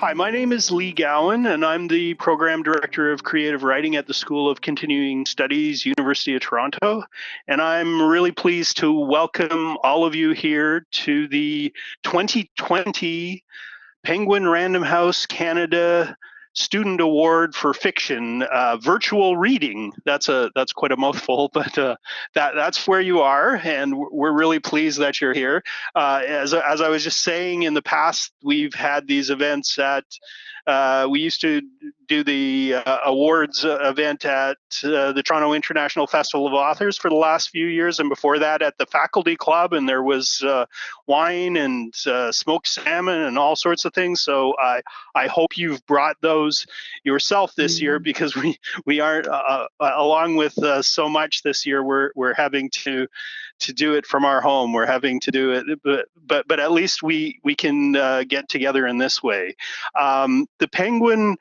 Hi, my name is Lee Gowan, and I'm the Program Director of Creative Writing at the School of Continuing Studies, University of Toronto. And I'm really pleased to welcome all of you here to the 2020 Penguin Random House Canada Student Award for Fiction, virtual reading. That's quite a mouthful, but that's where you are, and we're really pleased that you're here. As I was just saying, in the past we've had these events at. We used to do the awards event at the Toronto International Festival of Authors for the last few years, and before that at the Faculty Club, and there was wine and smoked salmon and all sorts of things. So I hope you've brought those yourself this year, because we aren't along with so much this year. We're having to do it from our home. We're having to do it, but at least we can get together in this way. The Penguin.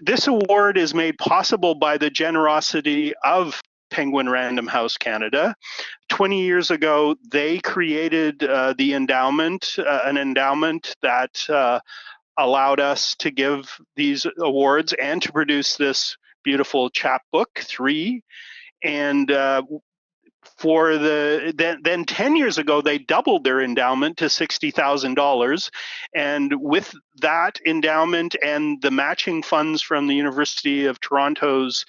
This award is made possible by the generosity of Penguin Random House Canada. 20 years ago, they created the endowment, an endowment that allowed us to give these awards and to produce this beautiful chapbook 3. And for then 10 years ago, they doubled their endowment to $60,000. And with that endowment and the matching funds from the University of Toronto's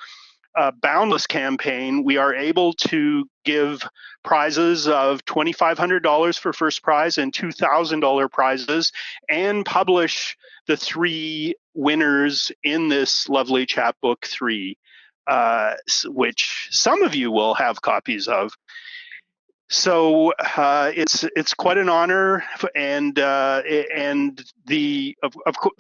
Boundless campaign, we are able to give prizes of $2,500 for first prize and $2,000 prizes, and publish the 3 winners in this lovely chapbook 3. Which some of you will have copies of. So it's quite an honor, and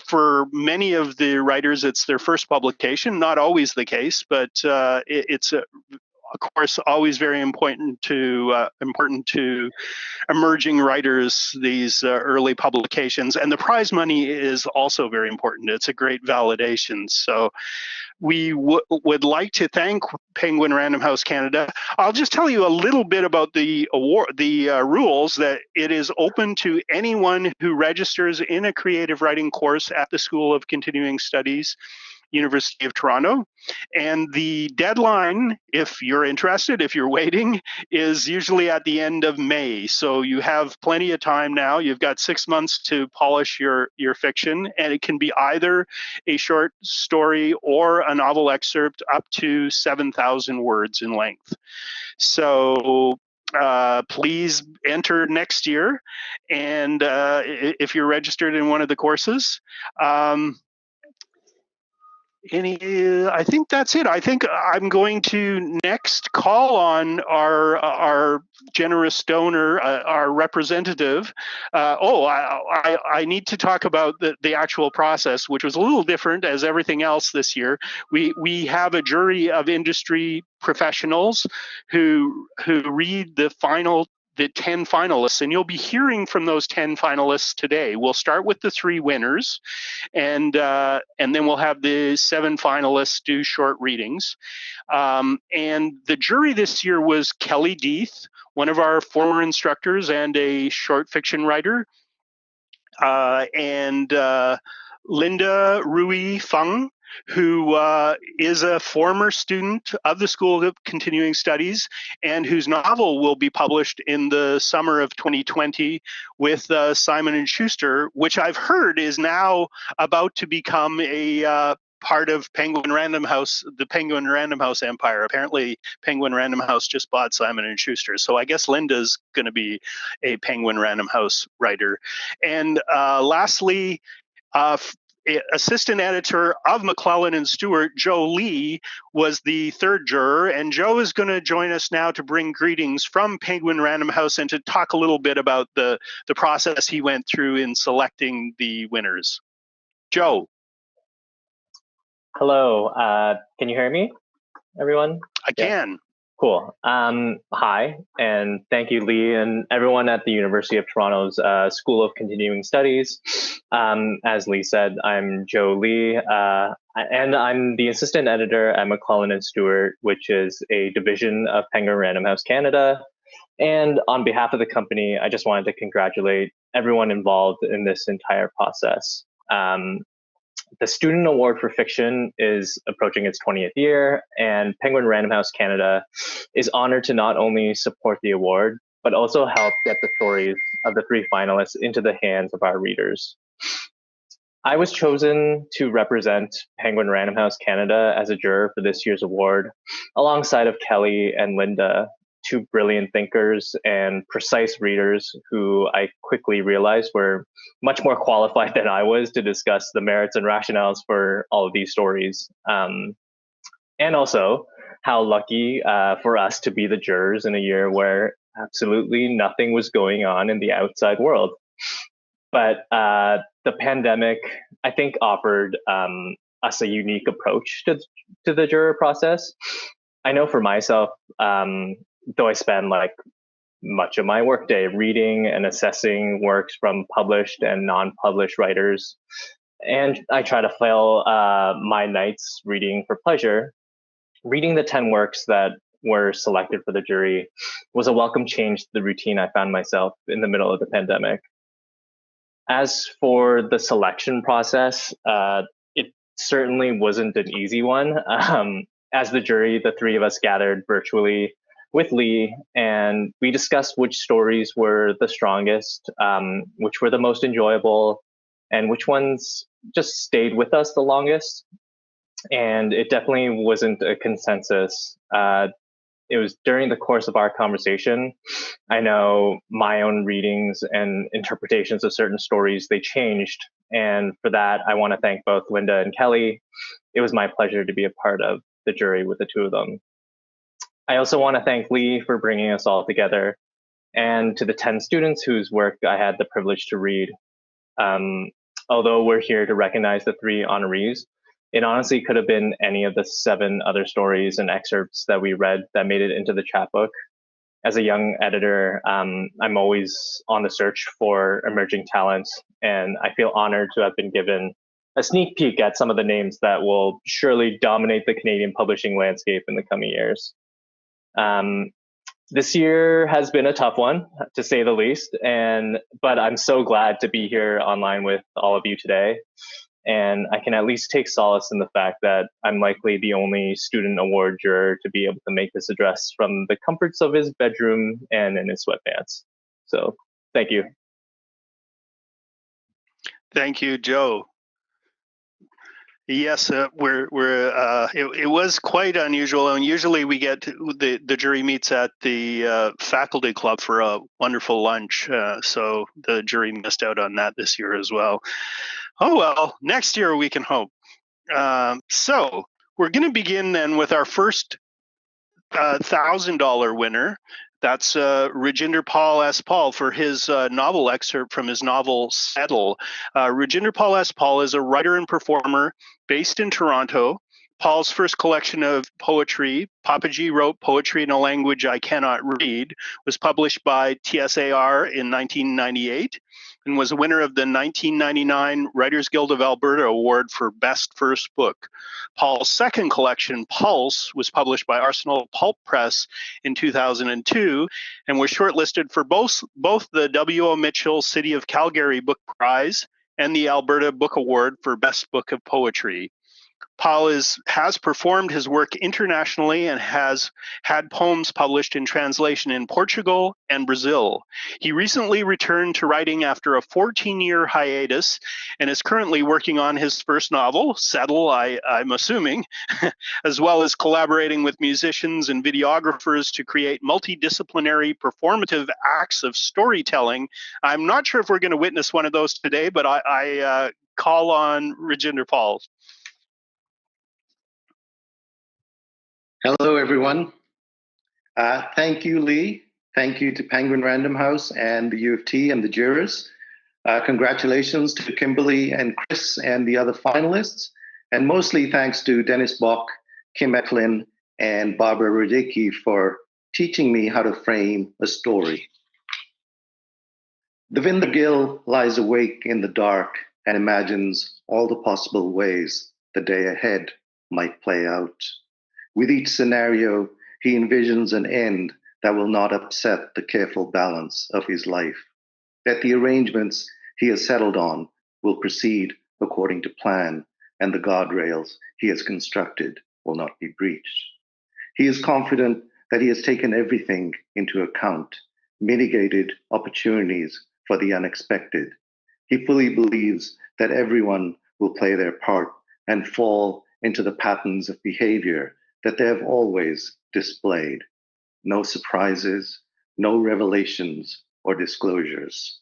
for many of the writers, it's their first publication. Not always the case, but it's of course always very important to emerging writers, these early publications, and the prize money is also very important. It's a great validation. So we would like to thank Penguin Random House Canada. I'll just tell you a little bit about the award, the rules, that it is open to anyone who registers in a creative writing course at the School of Continuing Studies, University of Toronto. And the deadline, if you're interested, if you're waiting, is usually at the end of May. So you have plenty of time now. You've got 6 months to polish your fiction, and it can be either a short story or a novel excerpt up to 7,000 words in length. So please enter next year, and if you're registered in one of the courses. I think that's it. I think I'm going to next call on our generous donor, our representative. I need to talk about the actual process, which was a little different as everything else this year. We have a jury of industry professionals who read the 10 finalists, and you'll be hearing from those 10 finalists today. We'll start with the 3 winners, and then we'll have the 7 finalists do short readings. And the jury this year was Kelly Deeth, one of our former instructors and a short fiction writer, and Linda Rui Feng, who is a former student of the School of Continuing Studies, and whose novel will be published in the summer of 2020 with Simon & Schuster, which I've heard is now about to become a part of Penguin Random House, the Penguin Random House empire. Apparently, Penguin Random House just bought Simon & Schuster. So I guess Linda's going to be a Penguin Random House writer. And lastly, assistant editor of McClellan and Stewart, Joe Lee, was the 3rd juror, and Joe is going to join us now to bring greetings from Penguin Random House and to talk a little bit about the process he went through in selecting the winners. Joe. Hello, can you hear me, everyone? I can. Yeah. Cool. Hi, and thank you, Lee, and everyone at the University of Toronto's School of Continuing Studies. As Lee said, I'm Joe Lee, and I'm the assistant editor at McClellan and Stewart, which is a division of Penguin Random House Canada. And on behalf of the company, I just wanted to congratulate everyone involved in this entire process. The Student Award for Fiction is approaching its 20th year, and Penguin Random House Canada is honored to not only support the award, but also help get the stories of the three finalists into the hands of our readers. I was chosen to represent Penguin Random House Canada as a juror for this year's award, alongside of Kelly and Linda, two brilliant thinkers and precise readers who I quickly realized were much more qualified than I was to discuss the merits and rationales for all of these stories. And also how lucky for us to be the jurors in a year where absolutely nothing was going on in the outside world. But the pandemic, I think, offered us a unique approach to the juror process. I know for myself, though I spend like much of my workday reading and assessing works from published and non-published writers, and I try to fill my nights reading for pleasure, reading the 10 works that were selected for the jury was a welcome change to the routine I found myself in the middle of the pandemic. As for the selection process, it certainly wasn't an easy one. As the jury, the three of us gathered virtually with Lee, and we discussed which stories were the strongest, which were the most enjoyable, and which ones just stayed with us the longest. And it definitely wasn't a consensus. It was during the course of our conversation, I know my own readings and interpretations of certain stories, they changed. And for that, I want to thank both Linda and Kelly. It was my pleasure to be a part of the jury with the two of them. I also want to thank Lee for bringing us all together, and to the 10 students whose work I had the privilege to read. Although we're here to recognize the three honorees, it honestly could have been any of the 7 other stories and excerpts that we read that made it into the chapbook. As a young editor, I'm always on the search for emerging talents, and I feel honored to have been given a sneak peek at some of the names that will surely dominate the Canadian publishing landscape in the coming years. This year has been a tough one, to say the least, but I'm so glad to be here online with all of you today. And I can at least take solace in the fact that I'm likely the only student award juror to be able to make this address from the comforts of his bedroom and in his sweatpants. So thank you. Thank you, Joe. Yes, it was quite unusual, and usually we get the jury meets at the faculty club for a wonderful lunch. So the jury missed out on that this year as well. Oh well, next year we can hope. So we're going to begin then with our first $1,000 winner. That's Rajinderpal S. Paul for his novel excerpt from his novel Settle. Rajinderpal S. Paul is a writer and performer based in Toronto. Paul's first collection of poetry, Papaji Wrote Poetry in a Language I Cannot Read, was published by TSAR in 1998 and was a winner of the 1999 Writers Guild of Alberta Award for Best First Book. Paul's second collection, Pulse, was published by Arsenal Pulp Press in 2002 and was shortlisted for both the W.O. Mitchell City of Calgary Book Prize and the Alberta Book Award for Best Book of Poetry. Paul has performed his work internationally and has had poems published in translation in Portugal and Brazil. He recently returned to writing after a 14-year hiatus and is currently working on his first novel, Settle, I'm assuming, as well as collaborating with musicians and videographers to create multidisciplinary performative acts of storytelling. I'm not sure if we're going to witness one of those today, but I call on Rajinderpal. Hello, everyone. Thank you, Lee. Thank you to Penguin Random House and the U of T and the jurors. Congratulations to Kimberly and Chris and the other finalists. And mostly thanks to Dennis Bock, Kim Eklund, and Barbara Radicki for teaching me how to frame a story. Devinder Gill lies awake in the dark and imagines all the possible ways the day ahead might play out. With each scenario, he envisions an end that will not upset the careful balance of his life, that the arrangements he has settled on will proceed according to plan, and the guardrails he has constructed will not be breached. He is confident that he has taken everything into account, mitigated opportunities for the unexpected. He fully believes that everyone will play their part and fall into the patterns of behavior that they have always displayed. No surprises, no revelations or disclosures.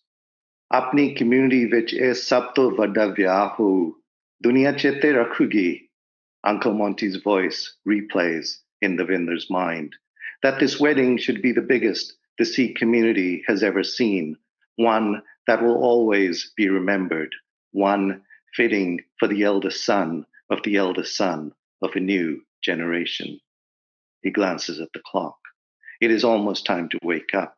Apni community which is sab to vada vyah ho, duniya chete rakhugi, Uncle Monty's voice replays in Devinder's mind. That this wedding should be the biggest the Sikh community has ever seen, one that will always be remembered, one fitting for the eldest son of the eldest son of a new generation. He glances at the clock. It is almost time to wake up.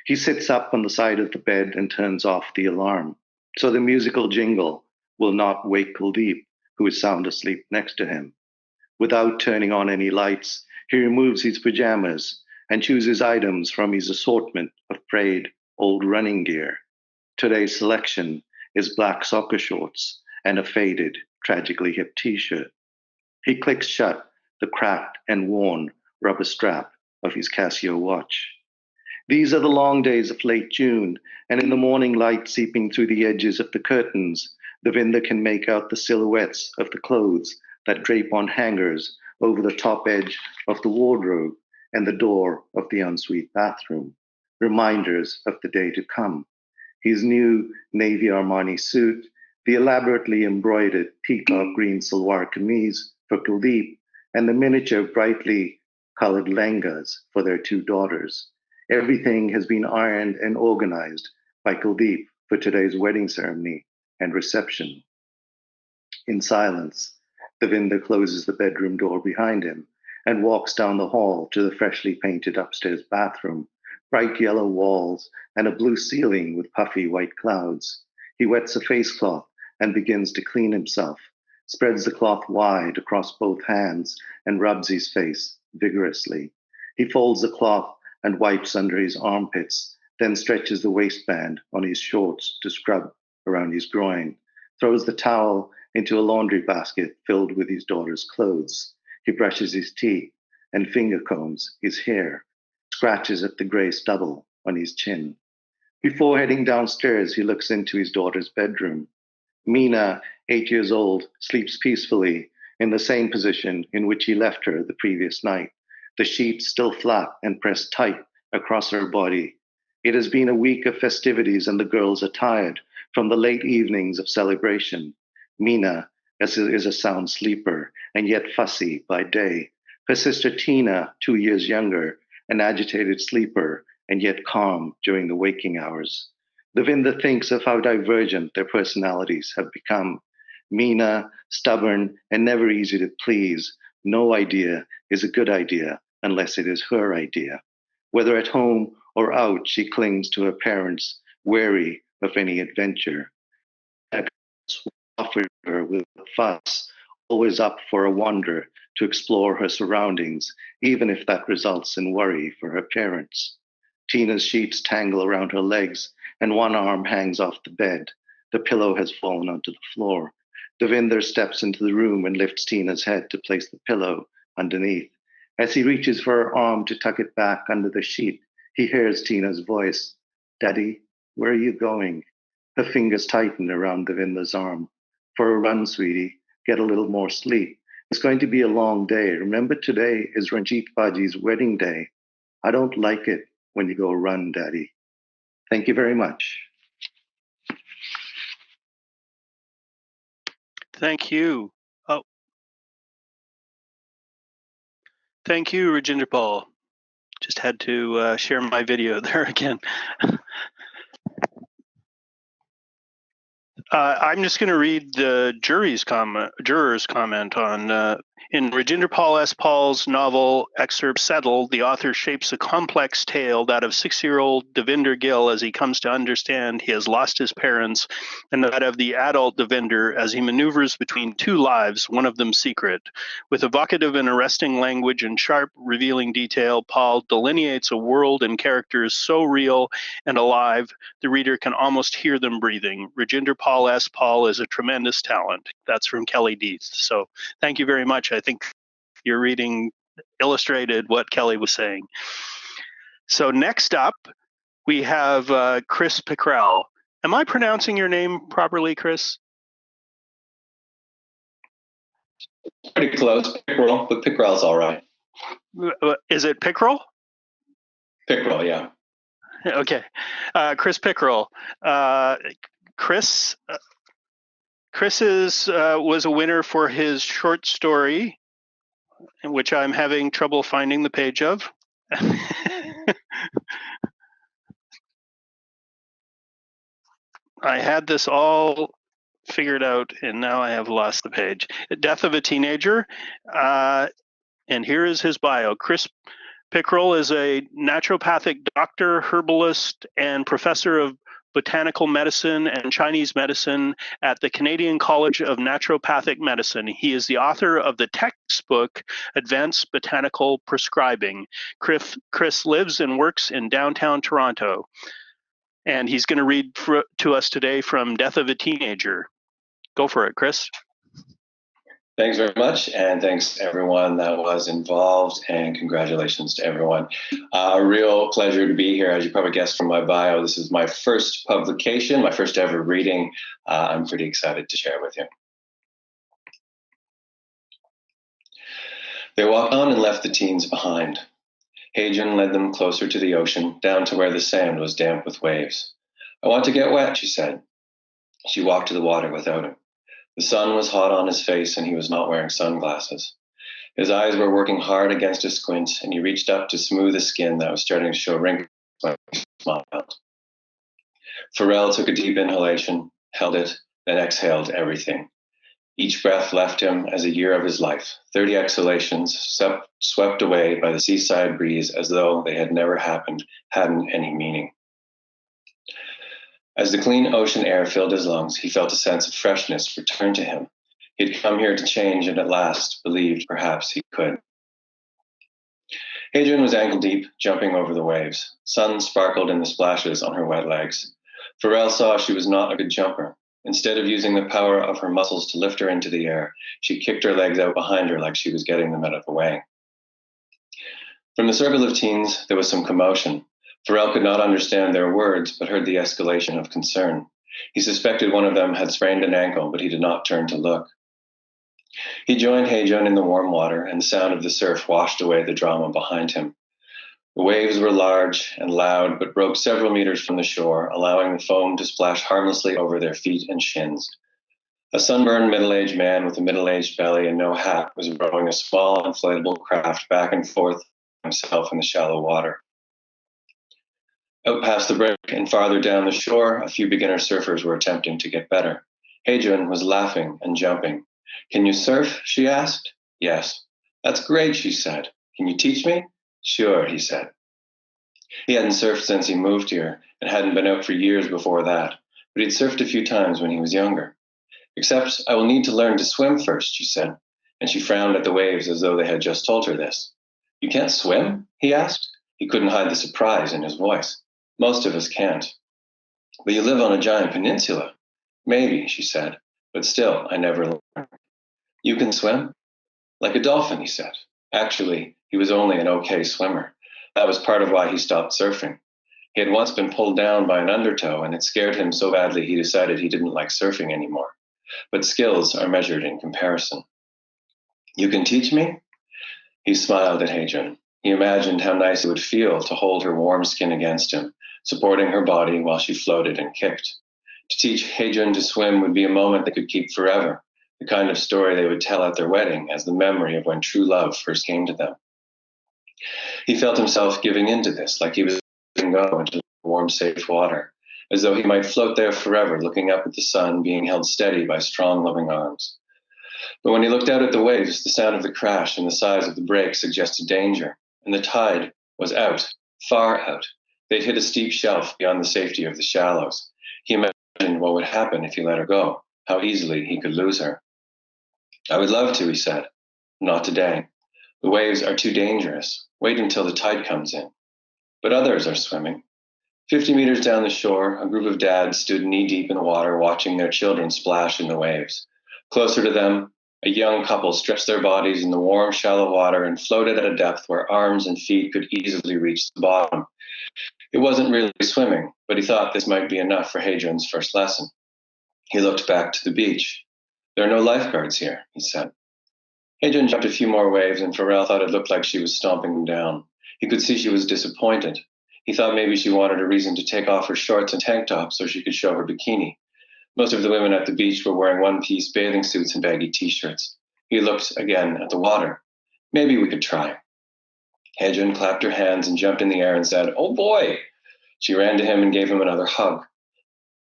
He sits up on the side of the bed and turns off the alarm, so the musical jingle will not wake Kuldeep, who is sound asleep next to him. Without turning on any lights, he removes his pajamas and chooses items from his assortment of frayed old running gear. Today's selection is black soccer shorts and a faded, tragically hip t-shirt. He clicks shut the cracked and worn rubber strap of his Casio watch. These are the long days of late June, and in the morning light seeping through the edges of the curtains, Devinder can make out the silhouettes of the clothes that drape on hangers over the top edge of the wardrobe and the door of the ensuite bathroom, reminders of the day to come. His new navy Armani suit, the elaborately embroidered peacock green salwar kameez for Kuldeep, and the miniature brightly colored lengas for their two daughters. Everything has been ironed and organized by Kuldeep for today's wedding ceremony and reception. In silence, Devinder closes the bedroom door behind him and walks down the hall to the freshly painted upstairs bathroom, bright yellow walls and a blue ceiling with puffy white clouds. He wets a face cloth and begins to clean himself, spreads the cloth wide across both hands and rubs his face vigorously. He folds the cloth and wipes under his armpits, then stretches the waistband on his shorts to scrub around his groin, throws the towel into a laundry basket filled with his daughter's clothes. He brushes his teeth and finger combs his hair, scratches at the gray stubble on his chin. Before heading downstairs, he looks into his daughter's bedroom. Meena, 8 years old, sleeps peacefully in the same position in which he left her the previous night, the sheets still flat and pressed tight across her body. It has been a week of festivities and the girls are tired from the late evenings of celebration. Meena is a sound sleeper and yet fussy by day. Her sister Tina, 2 years younger, an agitated sleeper and yet calm during the waking hours. Devinder thinks of how divergent their personalities have become. Meena, stubborn and never easy to please. No idea is a good idea unless it is her idea. Whether at home or out, she clings to her parents, wary of any adventure. Offered her with a fuss, always up for a wander to explore her surroundings, even if that results in worry for her parents. Tina's sheets tangle around her legs, and one arm hangs off the bed. The pillow has fallen onto the floor. Devinder steps into the room and lifts Tina's head to place the pillow underneath. As he reaches for her arm to tuck it back under the sheet, he hears Tina's voice. Daddy, where are you going? Her fingers tighten around Devinder's arm. For a run, sweetie. Get a little more sleep. It's going to be a long day. Remember, today is Ranjit Baji's wedding day. I don't like it when you go run, Daddy. Thank you very much. Thank you. Oh, thank you, Rajinderpal. Just had to share my video there again. I'm just going to read the juror's comment on In Rajinderpal S. Paul's novel excerpt Settle, the author shapes a complex tale, that of 6-year-old Devinder Gill as he comes to understand he has lost his parents, and that of the adult Devinder as he maneuvers between two lives, one of them secret. With evocative and arresting language and sharp, revealing detail, Paul delineates a world and characters so real and alive, the reader can almost hear them breathing. Rajinderpal S. Paul is a tremendous talent. That's from Kelly Deeth. So thank you very much. I think your reading illustrated what Kelly was saying. So next up, we have Chris Pickrell. Am I pronouncing your name properly, Chris? Pretty close, Pickrell, but Pickrell's all right. Is it Pickrell? Pickrell, yeah. Okay. Chris Pickrell. Chris was a winner for his short story, which I'm having trouble finding the page of. I had this all figured out, and now I have lost the page. Death of a Teenager. And here is his bio. Chris Pickrell is a naturopathic doctor, herbalist, and professor of botanical medicine and Chinese medicine at the Canadian College of Naturopathic Medicine. He is the author of the textbook Advanced Botanical Prescribing. Chris lives and works in downtown Toronto, and he's going to read to us today from Death of a Teenager. Go for it, Chris. Thanks very much, and thanks everyone that was involved, and congratulations to everyone. A real pleasure to be here. As you probably guessed from my bio, this is my first publication, my first ever reading. I'm pretty excited to share with you. They walked on and left the teens behind. Hadrian led them closer to the ocean, down to where the sand was damp with waves. "I want to get wet," she said. She walked to the water without him. The sun was hot on his face, and he was not wearing sunglasses. His eyes were working hard against a squint, and he reached up to smooth his skin that was starting to show wrinkles when he smiled. Pharrell took a deep inhalation, held it, then exhaled everything. Each breath left him as a year of his life, 30 exhalations swept away by the seaside breeze as though they had never happened, hadn't any meaning. As the clean ocean air filled his lungs, he felt a sense of freshness return to him. He had come here to change and at last believed perhaps he could. Hadrian was ankle deep, jumping over the waves. Sun sparkled in the splashes on her wet legs. Pharrell saw she was not a good jumper. Instead of using the power of her muscles to lift her into the air, she kicked her legs out behind her like she was getting them out of the way. From the circle of teens, there was some commotion. Pharrell could not understand their words, but heard the escalation of concern. He suspected one of them had sprained an ankle, but he did not turn to look. He joined Hadrian in the warm water, and the sound of the surf washed away the drama behind him. The waves were large and loud, but broke several meters from the shore, allowing the foam to splash harmlessly over their feet and shins. A sunburned middle-aged man with a middle-aged belly and no hat was rowing a small inflatable craft back and forth himself in the shallow water. Out past the break and farther down the shore, a few beginner surfers were attempting to get better. Hadrian was laughing and jumping. "Can you surf?" she asked. "Yes." "That's great," she said. "Can you teach me?" "Sure," he said. He hadn't surfed since he moved here and hadn't been out for years before that, but he'd surfed a few times when he was younger. "Except I will need to learn to swim first," she said, and she frowned at the waves as though they had just told her this. "You can't swim?" he asked. He couldn't hide the surprise in his voice. "Most of us can't." "But you live on a giant peninsula." "Maybe," she said, "but still, I never learned." "You can swim?" "Like a dolphin," he said. Actually, he was only an okay swimmer. That was part of why he stopped surfing. He had once been pulled down by an undertow, and it scared him so badly he decided he didn't like surfing anymore. But skills are measured in comparison. "You can teach me?" He smiled at Hadrian. He imagined how nice it would feel to hold her warm skin against him, supporting her body while she floated and kicked. To teach Hadrian to swim would be a moment they could keep forever, the kind of story they would tell at their wedding as the memory of when true love first came to them. He felt himself giving into this, like he was letting go into warm, safe water, as though he might float there forever, looking up at the sun, being held steady by strong, loving arms. But when he looked out at the waves, the sound of the crash and the size of the break suggested danger, and the tide was out, far out. They'd hit a steep shelf beyond the safety of the shallows. He imagined what would happen if he let her go, how easily he could lose her. I would love to, he said. Not today. The waves are too dangerous. Wait until the tide comes in. But others are swimming. 50 meters down the shore, a group of dads stood knee-deep in the water watching their children splash in the waves. Closer to them, a young couple stretched their bodies in the warm, shallow water and floated at a depth where arms and feet could easily reach the bottom. It wasn't really swimming, but he thought this might be enough for Hadrian's first lesson. He looked back to the beach. There are no lifeguards here, he said. Hadrian jumped a few more waves, and Farrell thought it looked like she was stomping them down. He could see she was disappointed. He thought maybe she wanted a reason to take off her shorts and tank top so she could show her bikini. Most of the women at the beach were wearing one-piece bathing suits and baggy t-shirts. He looked again at the water. Maybe we could try. Hadrian clapped her hands and jumped in the air and said, "Oh boy!" She ran to him and gave him another hug.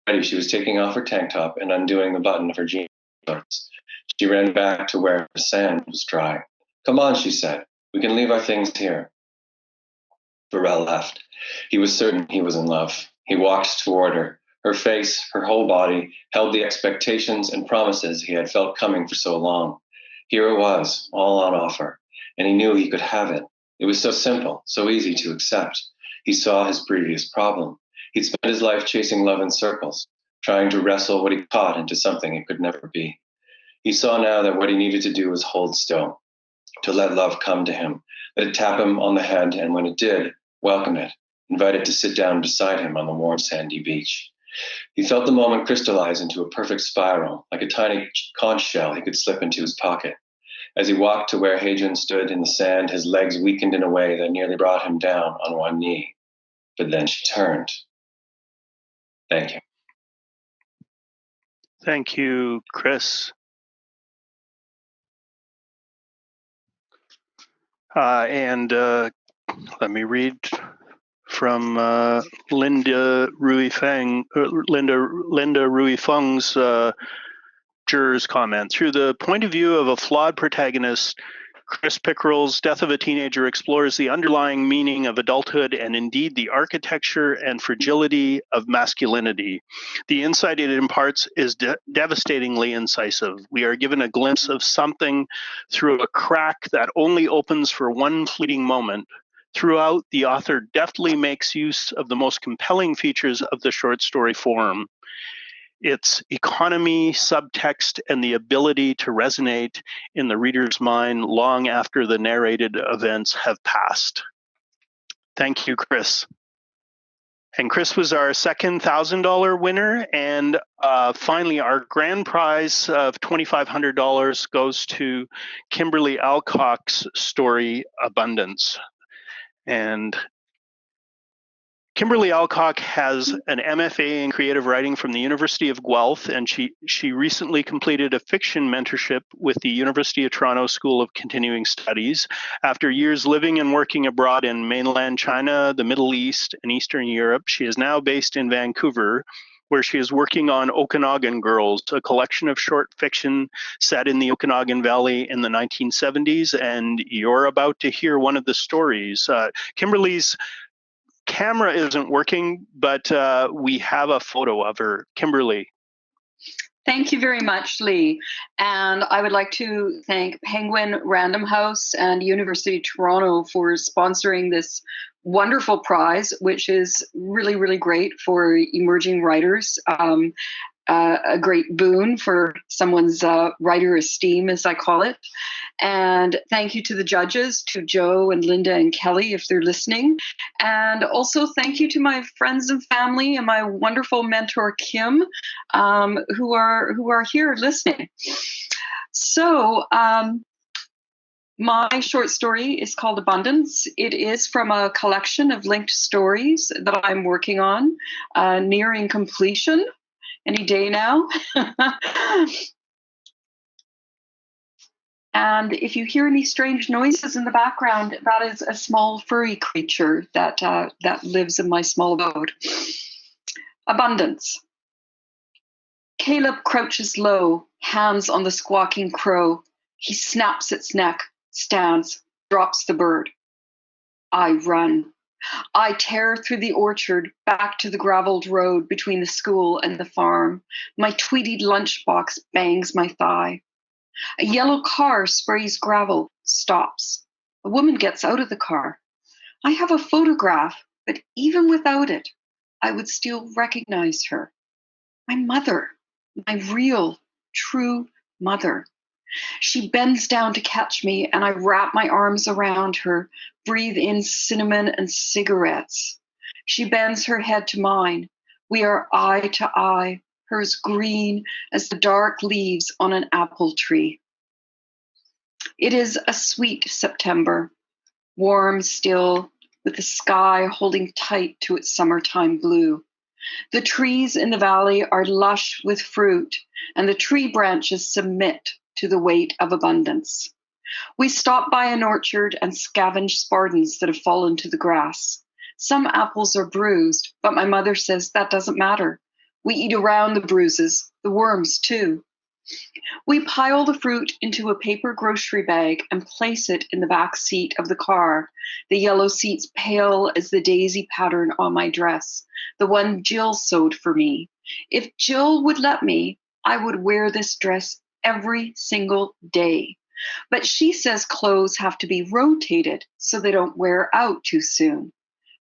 Already she was taking off her tank top and undoing the button of her jeans shorts. She ran back to where the sand was dry. "Come on," she said. "We can leave our things here." Farrell left. He was certain he was in love. He walked toward her. Her face, her whole body, held the expectations and promises he had felt coming for so long. Here it was, all on offer, and he knew he could have it. It was so simple, so easy to accept. He saw his previous problem. He'd spent his life chasing love in circles, trying to wrestle what he caught into something it could never be. He saw now that what he needed to do was hold still, to let love come to him, let it tap him on the head, and when it did, welcome it, invite it to sit down beside him on the warm sandy beach. He felt the moment crystallize into a perfect spiral, like a tiny conch shell he could slip into his pocket. As he walked to where Hadrian stood in the sand, his legs weakened in a way that nearly brought him down on one knee. But then she turned. Thank you. Thank you, Chris. And let me read from Linda Rui Feng's juror's comment. Through the point of view of a flawed protagonist, Chris Pickrell's Death of a Teenager explores the underlying meaning of adulthood and indeed the architecture and fragility of masculinity. The insight it imparts is devastatingly incisive. We are given a glimpse of something through a crack that only opens for one fleeting moment. Throughout, the author deftly makes use of the most compelling features of the short story form. Its economy, subtext, and the ability to resonate in the reader's mind long after the narrated events have passed. Thank you, Chris. And Chris was our second $1,000 winner. And finally, our grand prize of $2,500 goes to Kimberly Alcock's story, Abundance. And Kimberly Alcock has an MFA in creative writing from the University of Guelph, and she recently completed a fiction mentorship with the University of Toronto School of Continuing Studies. After years living and working abroad in mainland China, the Middle East, and Eastern Europe, she is now based in Vancouver, where she is working on Okanagan Girls, a collection of short fiction set in the Okanagan Valley in the 1970s, and you're about to hear one of the stories. Kimberly's camera isn't working, but we have a photo of her. Kimberly. Thank you very much, Lee. And I would like to thank Penguin Random House and University of Toronto for sponsoring this wonderful prize, which is really, really great for emerging writers. A great boon for someone's writer esteem, as I call it. And thank you to the judges, to Joe and Linda and Kelly, if they're listening. And also thank you to my friends and family and my wonderful mentor, Kim, who are here listening. So my short story is called Abundance. It is from a collection of linked stories that I'm working on, nearing completion. Any day now. And if you hear any strange noises in the background, that is a small furry creature that lives in my small abode. Abundance. Caleb crouches low, hands on the squawking crow, He snaps its neck, stands, drops the bird. I run. I tear through the orchard back to the graveled road between the school and the farm. My tweedied lunchbox bangs my thigh. A yellow car sprays gravel, stops. A woman gets out of the car. I have a photograph, but even without it, I would still recognize her. My mother, my real, true mother. She bends down to catch me, and I wrap my arms around her, breathe in cinnamon and cigarettes. She bends her head to mine. We are eye to eye, hers green as the dark leaves on an apple tree. It is a sweet September, warm still, with the sky holding tight to its summertime blue. The trees in the valley are lush with fruit, and the tree branches submit to the weight of abundance. We stop by an orchard and scavenge spartans that have fallen to the grass. Some apples are bruised, but my mother says that doesn't matter. We eat around the bruises, the worms too. We pile the fruit into a paper grocery bag and place it in the back seat of the car, the yellow seats pale as the daisy pattern on my dress, the one Jill sewed for me. If Jill would let me, I would wear this dress every single day. But she says clothes have to be rotated so they don't wear out too soon.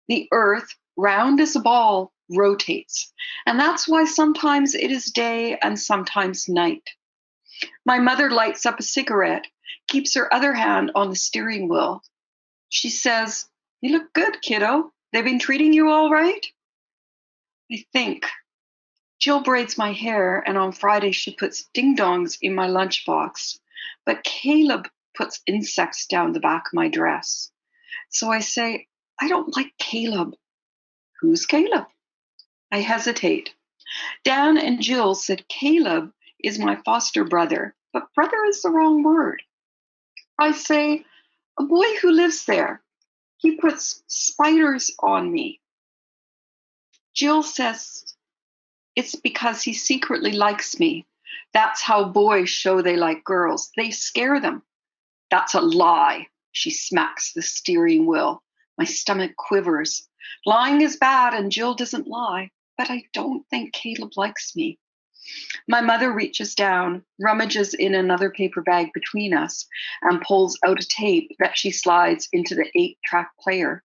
The earth, round as a ball, rotates, and that's why sometimes it is day and sometimes night. My mother lights up a cigarette, keeps her other hand on the steering wheel. She says, "You look good, kiddo. They've been treating you all right?" I think. Jill braids my hair, and on Friday she puts ding-dongs in my lunchbox. But Caleb puts insects down the back of my dress. So I say, "I don't like Caleb." "Who's Caleb?" I hesitate. Dan and Jill said Caleb is my foster brother, but brother is the wrong word. I say, "A boy who lives there. He puts spiders on me." Jill says it's because he secretly likes me. That's how boys show they like girls. They scare them. That's a lie. She smacks the steering wheel. My stomach quivers. Lying is bad, and Jill doesn't lie, but I don't think Caleb likes me. My mother reaches down, rummages in another paper bag between us, and pulls out a tape that she slides into the 8-track player.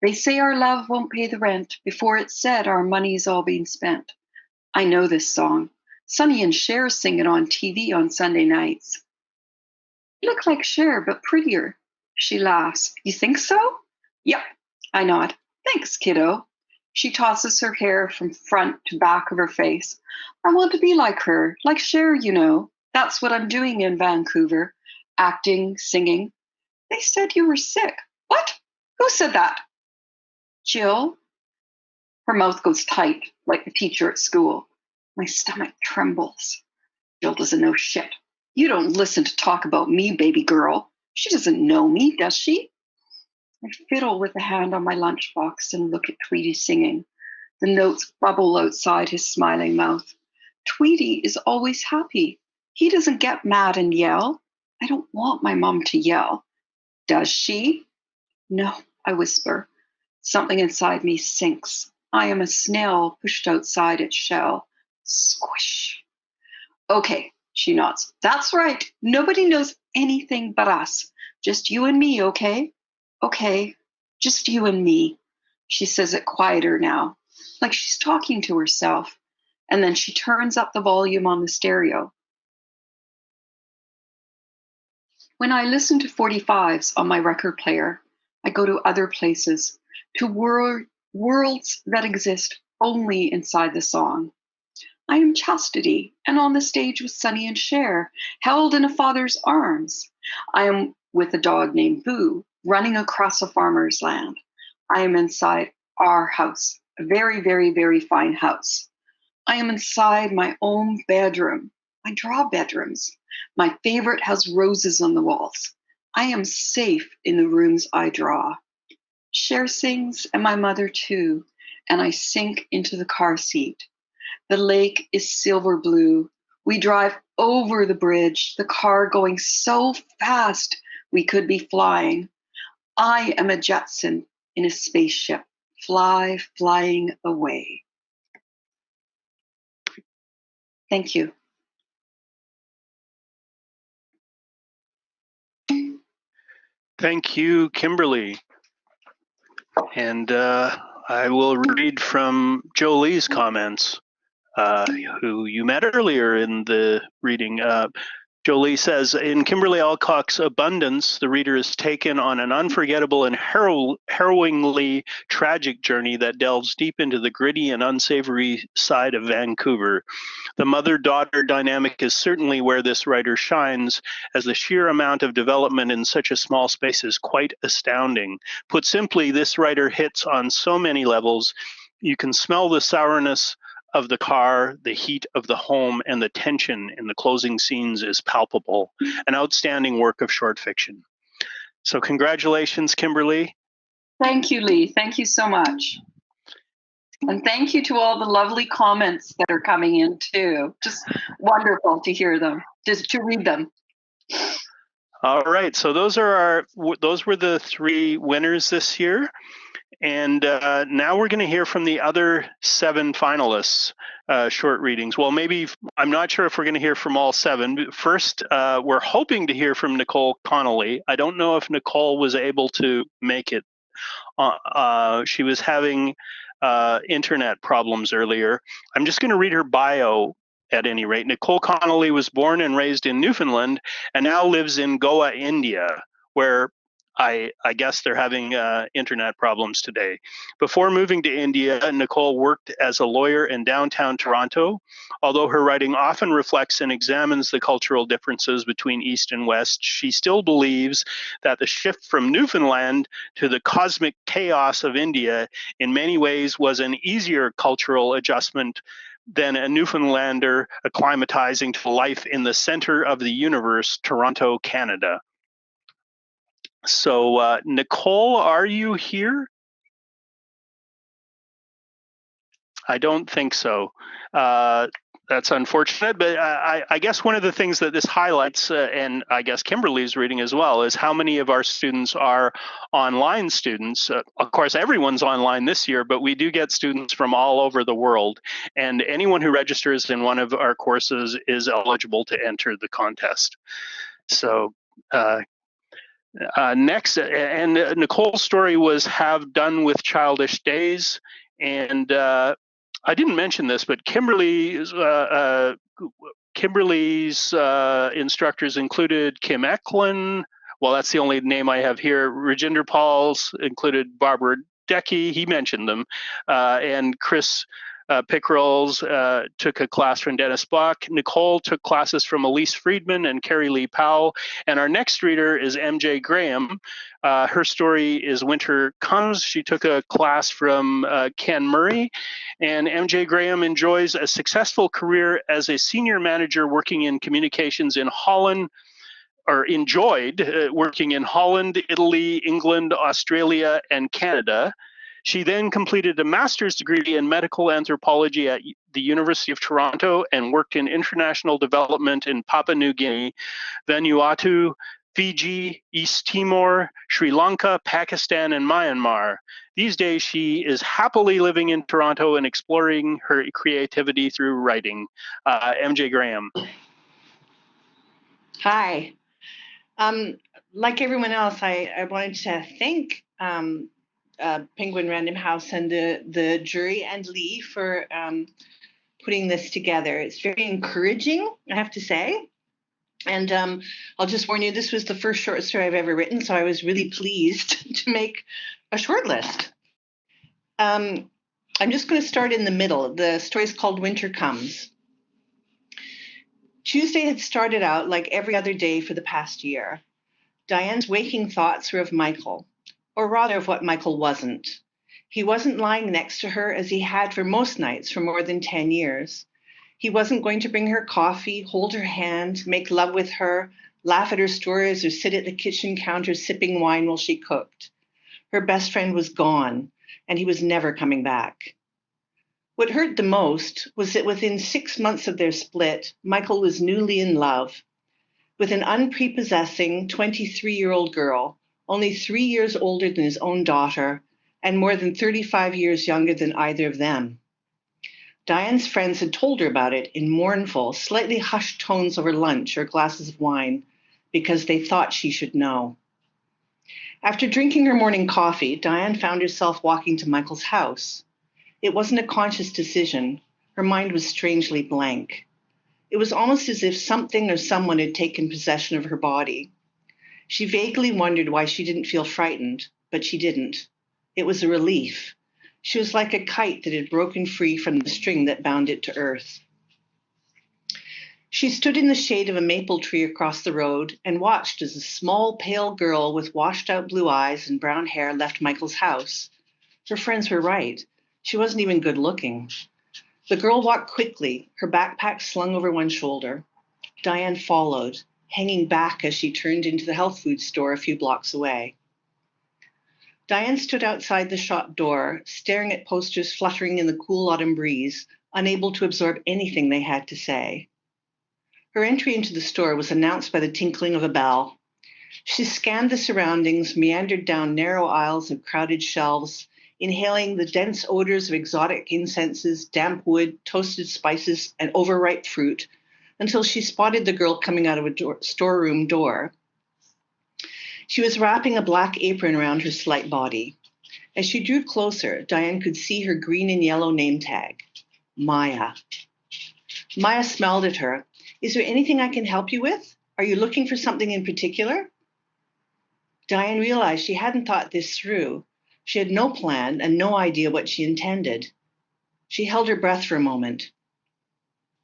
They say our love won't pay the rent. Before it's said, our money's all been spent. I know this song. Sonny and Cher sing it on TV on Sunday nights. "You look like Cher, but prettier." She laughs. "You think so?" "Yep." I nod. "Thanks, kiddo." She tosses her hair from front to back of her face. "I want to be like her, like Cher, you know. That's what I'm doing in Vancouver. Acting, singing." "They said you were sick." "What? Who said that?" "Jill." Her mouth goes tight, like the teacher at school. My stomach trembles. Jill doesn't know shit. You don't listen to talk about me, baby girl. She doesn't know me, does she? I fiddle with a hand on my lunchbox and look at Tweety singing. The notes bubble outside his smiling mouth. Tweety is always happy. He doesn't get mad and yell. I don't want my mom to yell. Does she? No, I whisper. Something inside me sinks. I am a snail pushed outside its shell. Squish. Okay, she nods. That's right. Nobody knows anything but us. Just you and me, okay? Okay, just you and me. She says it quieter now, like she's talking to herself. And then she turns up the volume on the stereo. When I listen to 45s on my record player, I go to other places, to worlds that exist only inside the song. I am Chastity, and on the stage with Sonny and Cher, held in a father's arms. I am with a dog named Boo, running across a farmer's land. I am inside our house, a very, very, very fine house. I am inside my own bedroom. I draw bedrooms. My favorite has roses on the walls. I am safe in the rooms I draw. Cher sings, and my mother too, and I sink into the car seat. The lake is silver blue. We drive over the bridge, the car going so fast we could be flying. I am a Jetson in a spaceship, flying away. Thank you. Thank you, Kimberly. And I will read from Jolie's comments, who you met earlier in the reading. Jolie says, in Kimberly Alcock's Abundance, the reader is taken on an unforgettable and harrowingly tragic journey that delves deep into the gritty and unsavory side of Vancouver. The mother-daughter dynamic is certainly where this writer shines, as the sheer amount of development in such a small space is quite astounding. Put simply, this writer hits on so many levels. You can smell the sourness of the car, the heat of the home, and the tension in the closing scenes is palpable. An outstanding work of short fiction. So congratulations, Kimberly. Thank you, Lee. Thank you so much. And thank you to all the lovely comments that are coming in too. Just wonderful to hear them, just to read them. All right, so those were the 3 winners this year. And now we're going to hear from the other 7 finalists, short readings. Well, maybe, I'm not sure if we're going to hear from all 7. First, we're hoping to hear from Nicole Connolly. I don't know if Nicole was able to make it. She was having internet problems earlier. I'm just going to read her bio at any rate. Nicole Connolly was born and raised in Newfoundland and now lives in Goa, India, where I guess they're having internet problems today. Before moving to India, Nicole worked as a lawyer in downtown Toronto. Although her writing often reflects and examines the cultural differences between East and West, she still believes that the shift from Newfoundland to the cosmic chaos of India in many ways was an easier cultural adjustment than a Newfoundlander acclimatizing to life in the center of the universe, Toronto, Canada. So, Nicole, are you here? I don't think so. That's unfortunate, but I guess one of the things that this highlights, and I guess Kimberly's reading as well, is how many of our students are online students. Of course, everyone's online this year, but we do get students from all over the world. And anyone who registers in one of our courses is eligible to enter the contest. So, next, and Nicole's story was Have Done with Childish Days, and I didn't mention this, but Kimberly's instructors included Kim Eklund. Well, that's the only name I have here. Rajinderpal included Barbara Decky. He mentioned them, and Chris Pickrell took a class from Dennis Bach. Nicole took classes from Elise Friedman and Carrie Lee Powell. And our next reader is MJ Graham. Her story is Winter Comes. She took a class from Ken Murray. And MJ Graham enjoys a successful career as a senior manager working in communications in Holland, or enjoyed working in Holland, Italy, England, Australia, and Canada. She then completed a master's degree in medical anthropology at the University of Toronto and worked in international development in Papua New Guinea, Vanuatu, Fiji, East Timor, Sri Lanka, Pakistan, and Myanmar. These days, she is happily living in Toronto and exploring her creativity through writing. MJ Graham. Hi. Like everyone else, I wanted to thank Penguin Random House and the jury and Lee for putting this together. It's very encouraging, I have to say. And I'll just warn you, this was the first short story I've ever written, so I was really pleased to make a short list. I'm just going to start in the middle. The story is called Winter Comes. Tuesday had started out like every other day for the past year. Diane's waking thoughts were of Michael, or rather of what Michael wasn't. He wasn't lying next to her as he had for most nights for more than 10 years. He wasn't going to bring her coffee, hold her hand, make love with her, laugh at her stories, or sit at the kitchen counter sipping wine while she cooked. Her best friend was gone, and he was never coming back. What hurt the most was that within 6 months of their split, Michael was newly in love with an unprepossessing 23-year-old girl, only 3 years older than his own daughter and more than 35 years younger than either of them. Diane's friends had told her about it in mournful, slightly hushed tones over lunch or glasses of wine because they thought she should know. After drinking her morning coffee, Diane found herself walking to Michael's house. It wasn't a conscious decision. Her mind was strangely blank. It was almost as if something or someone had taken possession of her body. She vaguely wondered why she didn't feel frightened, but she didn't. It was a relief. She was like a kite that had broken free from the string that bound it to earth. She stood in the shade of a maple tree across the road and watched as a small, pale girl with washed-out blue eyes and brown hair left Michael's house. Her friends were right. She wasn't even good-looking. The girl walked quickly, her backpack slung over one shoulder. Diane followed, hanging back as she turned into the health food store a few blocks away. Diane stood outside the shop door, staring at posters fluttering in the cool autumn breeze, unable to absorb anything they had to say. Her entry into the store was announced by the tinkling of a bell. She scanned the surroundings, meandered down narrow aisles of crowded shelves, inhaling the dense odors of exotic incenses, damp wood, toasted spices, and overripe fruit, until she spotted the girl coming out of a storeroom door. She was wrapping a black apron around her slight body. As she drew closer, Diane could see her green and yellow name tag, Maya. Maya smiled at her. "Is there anything I can help you with? Are you looking for something in particular?" Diane realized she hadn't thought this through. She had no plan and no idea what she intended. She held her breath for a moment.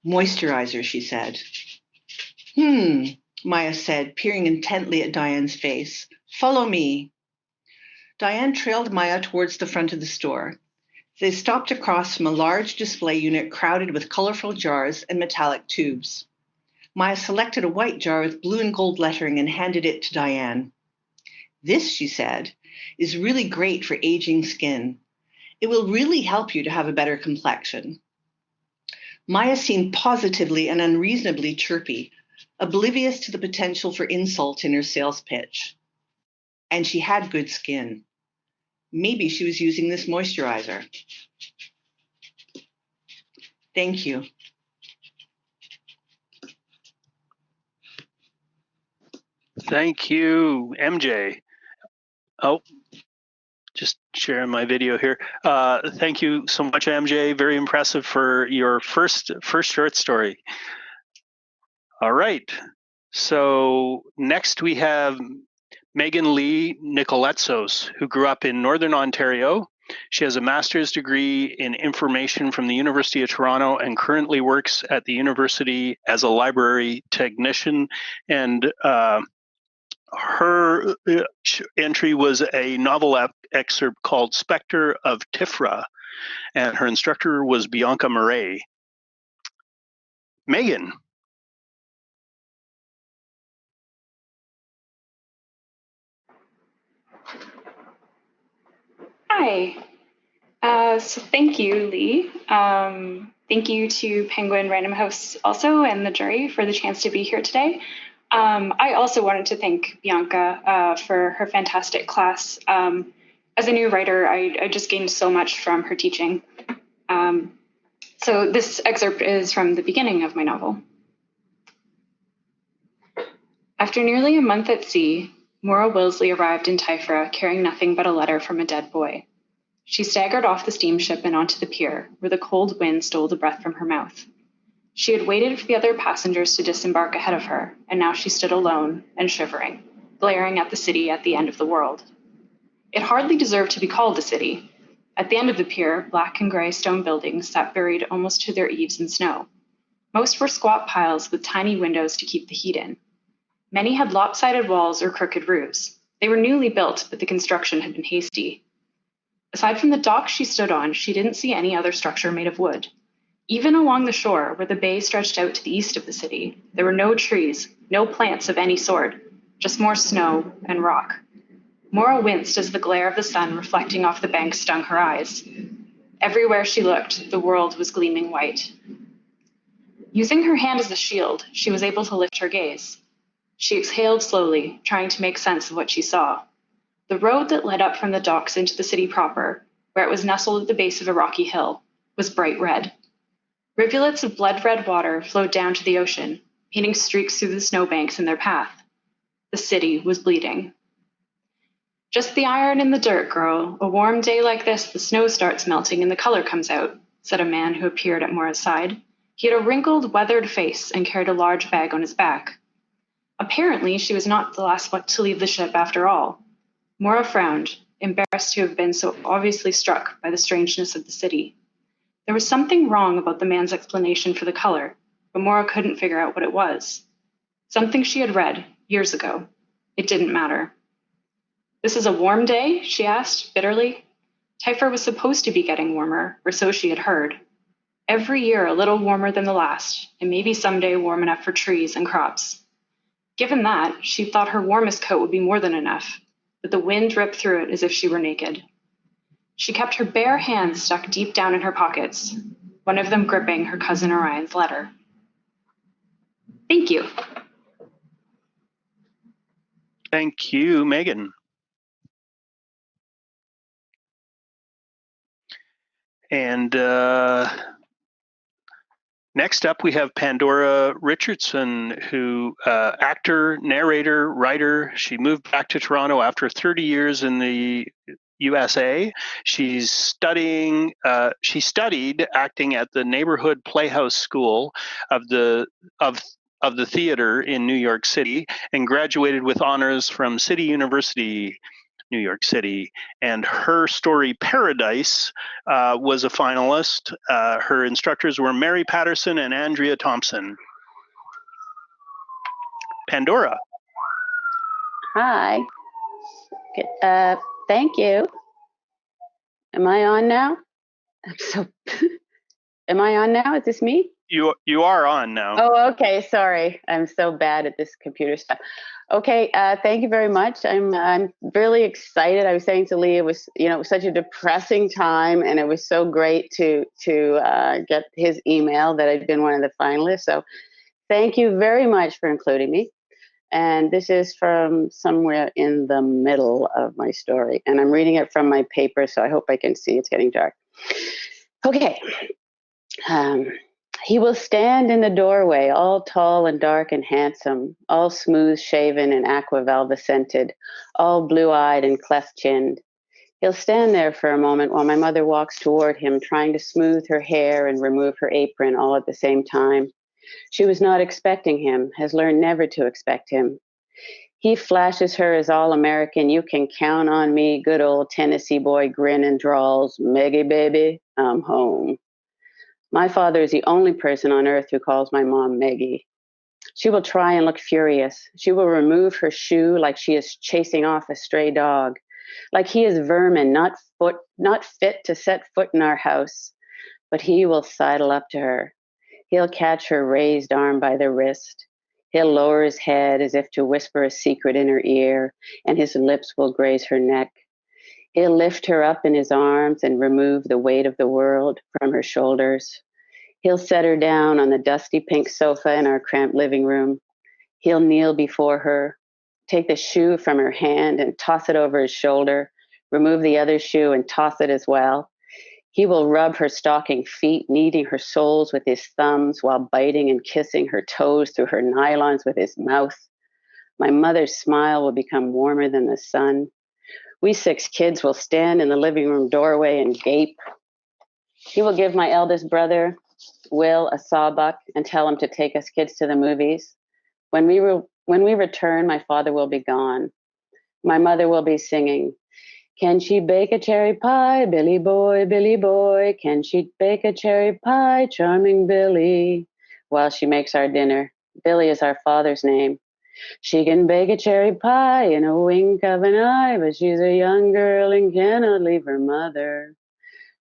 "Moisturizer," she said. Maya said, peering intently at Diane's face. "Follow me." Diane trailed Maya towards the front of the store. They stopped across from a large display unit crowded with colorful jars and metallic tubes. Maya selected a white jar with blue and gold lettering and handed it to Diane. "This," she said, "is really great for aging skin. It will really help you to have a better complexion." Maya seemed positively and unreasonably chirpy, oblivious to the potential for insult in her sales pitch. And she had good skin. Maybe she was using this moisturizer. "Thank you." Thank you, MJ. Oh, just sharing my video here. Thank you so much, MJ. Very impressive for your first short story. All right. So next we have Megan Lee Nicoletsos, who grew up in Northern Ontario. She has a master's degree in information from the University of Toronto and currently works at the university as a library technician. And her entry was a novel excerpt called Spectre of Tifra, and her instructor was Bianca Murray. Megan. Hi. So thank you, Lee. Thank you to Penguin Random House also and the jury for the chance to be here today. I also wanted to thank Bianca for her fantastic class. As a new writer, I just gained so much from her teaching. So this excerpt is from the beginning of my novel. After nearly a month at sea, Maura Wilsley arrived in Tifra carrying nothing but a letter from a dead boy. She staggered off the steamship and onto the pier, where the cold wind stole the breath from her mouth. She had waited for the other passengers to disembark ahead of her, and now she stood alone and shivering, glaring at the city at the end of the world. It hardly deserved to be called a city. At the end of the pier, black and gray stone buildings sat buried almost to their eaves in snow. Most were squat piles with tiny windows to keep the heat in. Many had lopsided walls or crooked roofs. They were newly built, but the construction had been hasty. Aside from the dock she stood on, she didn't see any other structure made of wood. Even along the shore, where the bay stretched out to the east of the city, there were no trees, no plants of any sort, just more snow and rock. Maura winced as the glare of the sun reflecting off the bank stung her eyes. Everywhere she looked, the world was gleaming white. Using her hand as a shield, she was able to lift her gaze. She exhaled slowly, trying to make sense of what she saw. The road that led up from the docks into the city proper, where it was nestled at the base of a rocky hill, was bright red. Rivulets of blood-red water flowed down to the ocean, painting streaks through the snowbanks in their path. The city was bleeding. Just the iron in the dirt, girl. A warm day like this, the snow starts melting and the color comes out, said a man who appeared at Mora's side. He had a wrinkled, weathered face and carried a large bag on his back. Apparently, she was not the last one to leave the ship after all. Mora frowned, embarrassed to have been so obviously struck by the strangeness of the city. There was something wrong about the man's explanation for the color, but Mora couldn't figure out what it was. Something she had read years ago. It didn't matter. This is a warm day? She asked, bitterly. Typhra was supposed to be getting warmer, or so she had heard. Every year a little warmer than the last, and maybe someday warm enough for trees and crops. Given that, she thought her warmest coat would be more than enough, but the wind ripped through it as if she were naked. She kept her bare hands stuck deep down in her pockets, one of them gripping her cousin Orion's letter. Thank you. Thank you, Megan. And next up, we have Pandora Richardson, who actor, narrator, writer. She moved back to Toronto after 30 years in the USA. She studied acting at the Neighborhood Playhouse School of the theater in New York City and graduated with honors from City University, New York City. And her story, Paradise, was a finalist. Her instructors were Mary Patterson and Andrea Thompson. Pandora. Hi. Thank you. Am I on now? Am I on now? Is this me? You are on now. Oh, okay. Sorry, I'm so bad at this computer stuff. Okay, thank you very much. I'm really excited. I was saying to Lee, it was such a depressing time, and it was so great to get his email that I'd been one of the finalists. So, thank you very much for including me. And this is from somewhere in the middle of my story, and I'm reading it from my paper, so I hope I can see. It's getting dark. Okay. He will stand in the doorway, all tall and dark and handsome, all smooth-shaven and aqua-velva scented, all blue-eyed and cleft-chinned. He'll stand there for a moment while my mother walks toward him, trying to smooth her hair and remove her apron all at the same time. She was not expecting him, has learned never to expect him. He flashes her as all-American, you can count on me, good old Tennessee boy grin and drawls, Meggie baby, I'm home. My father is the only person on earth who calls my mom Meggie. She will try and look furious. She will remove her shoe like she is chasing off a stray dog, like he is vermin, not fit to set foot in our house. But he will sidle up to her. He'll catch her raised arm by the wrist. He'll lower his head as if to whisper a secret in her ear, and his lips will graze her neck. He'll lift her up in his arms and remove the weight of the world from her shoulders. He'll set her down on the dusty pink sofa in our cramped living room. He'll kneel before her, take the shoe from her hand and toss it over his shoulder, remove the other shoe and toss it as well. He will rub her stocking feet, kneading her soles with his thumbs while biting and kissing her toes through her nylons with his mouth. My mother's smile will become warmer than the sun. We 6 kids will stand in the living room doorway and gape. He will give my eldest brother, Will, a sawbuck and tell him to take us kids to the movies. When we return, my father will be gone. My mother will be singing, can she bake a cherry pie, Billy boy, Billy boy? Can she bake a cherry pie, charming Billy? While she makes our dinner. Billy is our father's name. She can bake a cherry pie in a wink of an eye, but she's a young girl and cannot leave her mother.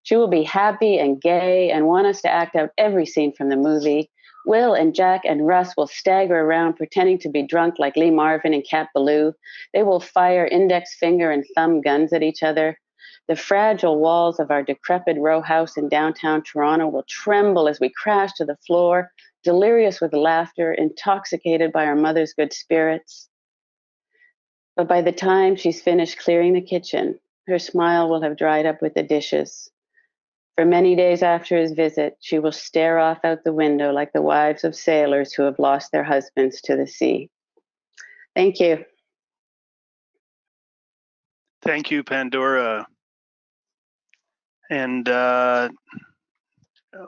She will be happy and gay and want us to act out every scene from the movie. Will and Jack and Russ will stagger around pretending to be drunk like Lee Marvin and Cat Ballou. They will fire index finger and thumb guns at each other. The fragile walls of our decrepit row house in downtown Toronto will tremble as we crash to the floor, delirious with laughter, intoxicated by our mother's good spirits. But by the time she's finished clearing the kitchen, her smile will have dried up with the dishes. For many days after his visit, she will stare off out the window like the wives of sailors who have lost their husbands to the sea. Thank you. Thank you, Pandora. And well,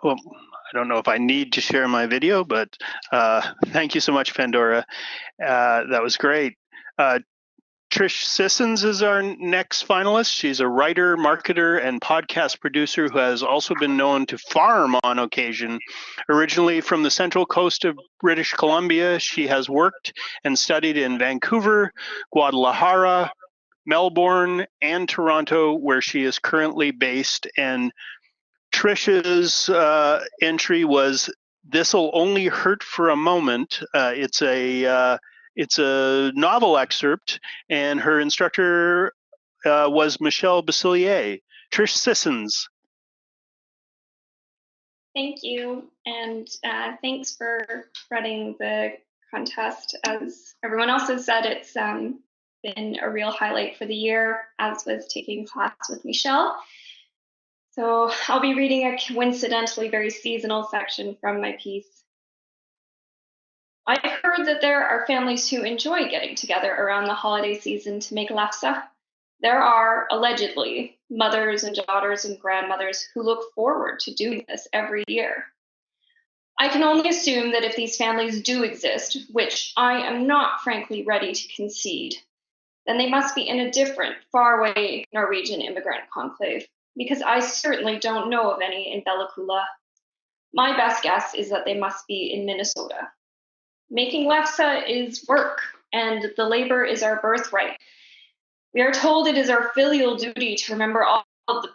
I don't know if I need to share my video, but thank you so much, Pandora. That was great. Trish Sissons is our next finalist. She's a writer, marketer, and podcast producer who has also been known to farm on occasion. Originally from the central coast of British Columbia, she has worked and studied in Vancouver, Guadalajara, Melbourne, and Toronto, where she is currently based. And Trish's entry was, "This'll only hurt for a moment." It's a novel excerpt, and her instructor was Michelle Basilier. Trish Sissons. Thank you, and thanks for running the contest. As everyone else has said, it's been a real highlight for the year, as was taking class with Michelle. So I'll be reading a coincidentally very seasonal section from my piece. I've heard that there are families who enjoy getting together around the holiday season to make lefse. There are, allegedly, mothers and daughters and grandmothers who look forward to doing this every year. I can only assume that if these families do exist, which I am not frankly ready to concede, then they must be in a different, faraway Norwegian immigrant conclave, because I certainly don't know of any in Bella Coola. My best guess is that they must be in Minnesota. Making lefse is work, and the labor is our birthright. We are told it is our filial duty to remember all of the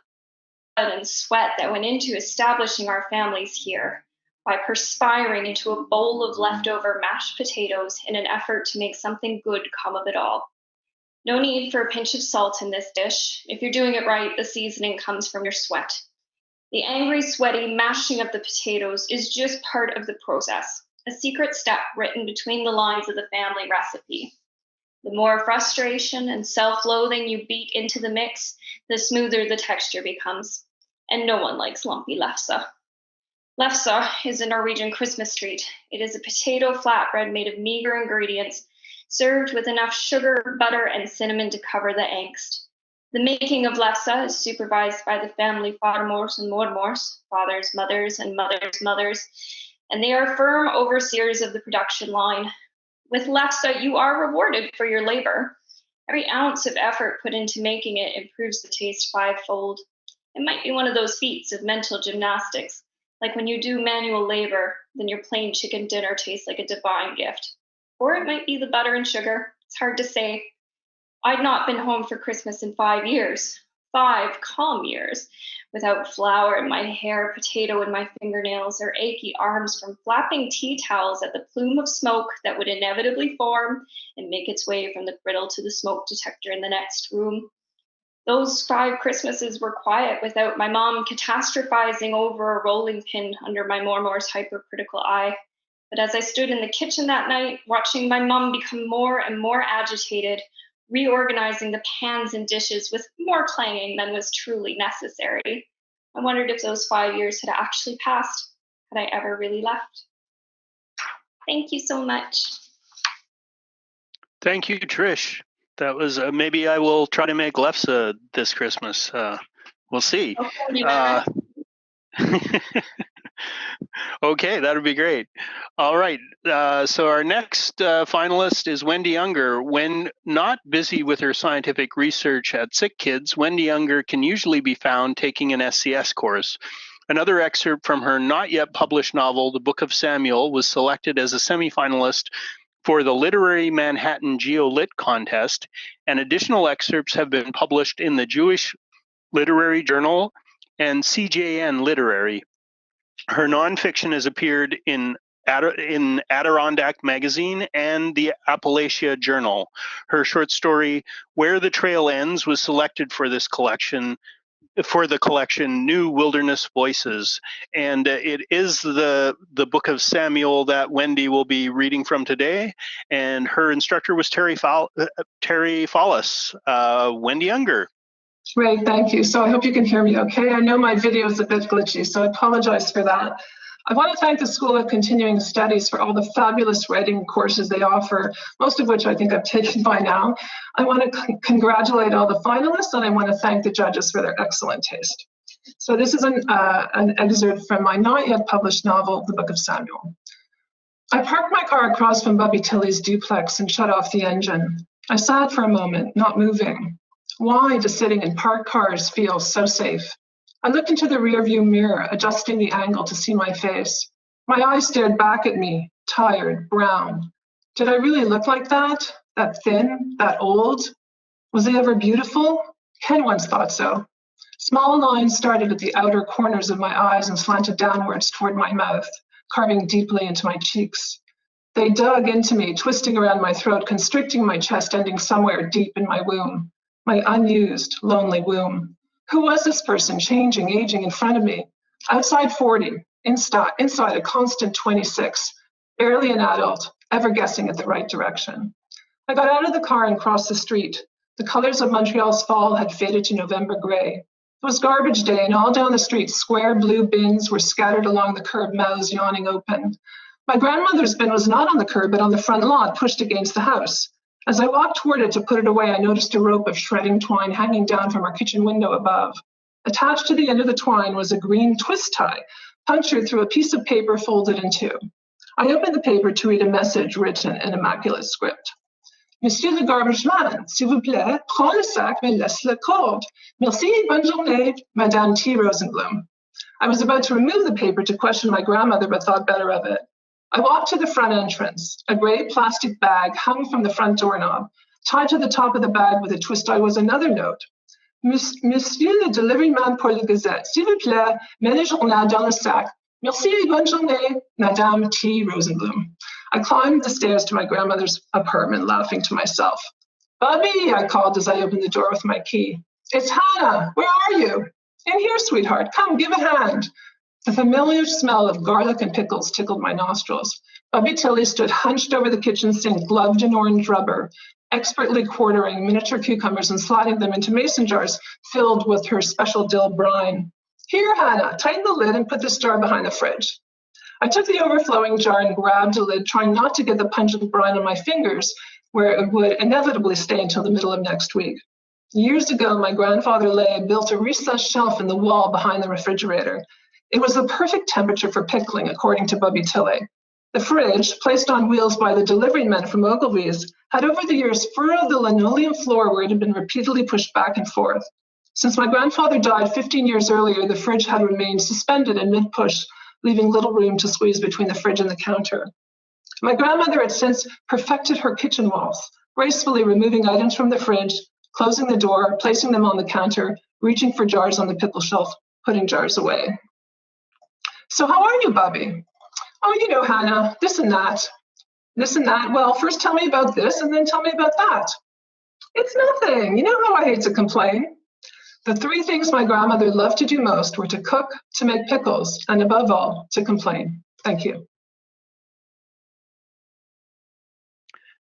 blood and sweat that went into establishing our families here by perspiring into a bowl of leftover mashed potatoes in an effort to make something good come of it all. No need for a pinch of salt in this dish. If you're doing it right, the seasoning comes from your sweat. The angry, sweaty mashing of the potatoes is just part of the process, a secret step written between the lines of the family recipe. The more frustration and self-loathing you beat into the mix, the smoother the texture becomes. And no one likes lumpy lefse. Lefse is a Norwegian Christmas treat. It is a potato flatbread made of meager ingredients, served with enough sugar, butter, and cinnamon to cover the angst. The making of lefse is supervised by the family farmors and mormors, fathers, mothers, and mothers' mothers, and they are firm overseers of the production line. With lefse, you are rewarded for your labor. Every ounce of effort put into making it improves the taste fivefold. It might be one of those feats of mental gymnastics, like when you do manual labor, then your plain chicken dinner tastes like a divine gift. Or it might be the butter and sugar. It's hard to say. I'd not been home for Christmas in 5 years, 5 calm years, without flour in my hair, potato in my fingernails, or achy arms from flapping tea towels at the plume of smoke that would inevitably form and make its way from the griddle to the smoke detector in the next room. Those 5 Christmases were quiet without my mom catastrophizing over a rolling pin under my mormor's hypercritical eye. But as I stood in the kitchen that night, watching my mom become more and more agitated, reorganizing the pans and dishes with more clanging than was truly necessary, I wondered if those 5 years had actually passed. Had I ever really left? Thank you so much. Thank you, Trish. That was maybe I will try to make lefse this Christmas. We'll see. Okay, that would be great. All right. So our next finalist is Wendy Younger. When not busy with her scientific research at Sick Kids, Wendy Younger can usually be found taking an SCS course. Another excerpt from her not yet published novel, The Book of Samuel, was selected as a semifinalist for the Literary Manhattan GeoLit contest, and additional excerpts have been published in the Jewish Literary Journal and CJN Literary. Her nonfiction has appeared in in Adirondack Magazine and the Appalachia Journal. Her short story, Where the Trail Ends, was selected for this collection, for the collection New Wilderness Voices. And it is the book of Samuel that Wendy will be reading from today. And her instructor was Terry Follis. Wendy Unger. Great, thank you. So I hope you can hear me okay. I know my video is a bit glitchy, so I apologize for that. I want to thank the School of Continuing Studies for all the fabulous writing courses they offer, most of which I think I've taken by now. I want to congratulate all the finalists, and I want to thank the judges for their excellent taste. So this is an excerpt from my not yet published novel, The Book of Samuel. I parked my car across from Bubby Tilley's duplex and shut off the engine. I sat for a moment, not moving. Why does sitting in parked cars feel so safe? I looked into the rearview mirror, adjusting the angle to see my face. My eyes stared back at me, tired, brown. Did I really look like that? That thin? That old? Was I ever beautiful? Ken once thought so. Small lines started at the outer corners of my eyes and slanted downwards toward my mouth, carving deeply into my cheeks. They dug into me, twisting around my throat, constricting my chest, ending somewhere deep in my womb, my unused, lonely womb. Who was this person, changing, aging in front of me? Outside 40, inside a constant 26, barely an adult, ever guessing at the right direction. I got out of the car and crossed the street. The colors of Montreal's fall had faded to November gray. It was garbage day, and all down the street, square blue bins were scattered along the curb, mouths yawning open. My grandmother's bin was not on the curb, but on the front lawn, pushed against the house. As I walked toward it to put it away, I noticed a rope of shredding twine hanging down from our kitchen window above. Attached to the end of the twine was a green twist tie, punctured through a piece of paper folded in two. I opened the paper to read a message written in immaculate script. Monsieur le garbage man, s'il vous plaît, prends le sac mais laisse la corde. Merci, bonne journée, Madame T. Rosenblum. I was about to remove the paper to question my grandmother, but thought better of it. I walked to the front entrance. A gray plastic bag hung from the front doorknob. Tied to the top of the bag with a twist tie was another note. Monsieur le delivery man pour la Gazette, s'il vous plaît, mets le journal dans le sac. Merci, bonne journée, Madame T. Rosenblum. I climbed the stairs to my grandmother's apartment, laughing to myself. Bubby, I called as I opened the door with my key. It's Hannah. Where are you? In here, sweetheart. Come, give a hand. The familiar smell of garlic and pickles tickled my nostrils. Bubby Tilley stood hunched over the kitchen sink, gloved in orange rubber, expertly quartering miniature cucumbers and sliding them into mason jars filled with her special dill brine. Here, Hannah, tighten the lid and put this jar behind the fridge. I took the overflowing jar and grabbed the lid, trying not to get the pungent brine on my fingers, where it would inevitably stay until the middle of next week. Years ago, my grandfather Lay built a recessed shelf in the wall behind the refrigerator. It was the perfect temperature for pickling, according to Bubby Tilley. The fridge, placed on wheels by the delivery men from Ogilvy's, had over the years furrowed the linoleum floor where it had been repeatedly pushed back and forth. Since my grandfather died 15 years earlier, the fridge had remained suspended in mid-push, leaving little room to squeeze between the fridge and the counter. My grandmother had since perfected her kitchen walls, gracefully removing items from the fridge, closing the door, placing them on the counter, reaching for jars on the pickle shelf, putting jars away. So how are you, Bubby? Oh, you know, Hannah, this and that. This and that. Well, first tell me about this and then tell me about that. It's nothing. You know how I hate to complain. The three things my grandmother loved to do most were to cook, to make pickles, and above all, to complain. Thank you.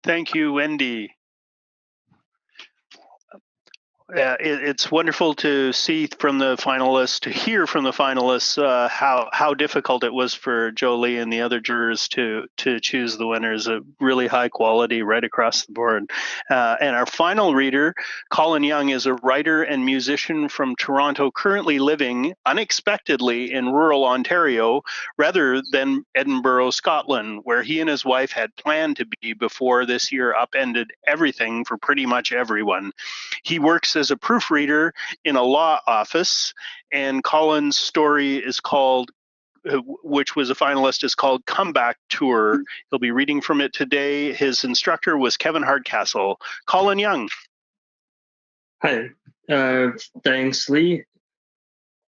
Thank you, Wendy. It's wonderful to see from the finalists, to hear from the finalists how difficult it was for Jolie and the other jurors to choose the winners. A really high quality right across the board. And our final reader, Colin Young, is a writer and musician from Toronto, currently living unexpectedly in rural Ontario rather than Edinburgh, Scotland, where he and his wife had planned to be before this year upended everything for pretty much everyone. He works as a proofreader in a law office, and Colin's story is called, which was a finalist, is called Comeback Tour. He'll be reading from it today. His instructor was Kevin Hardcastle. Colin Young. Hi, thanks, Lee.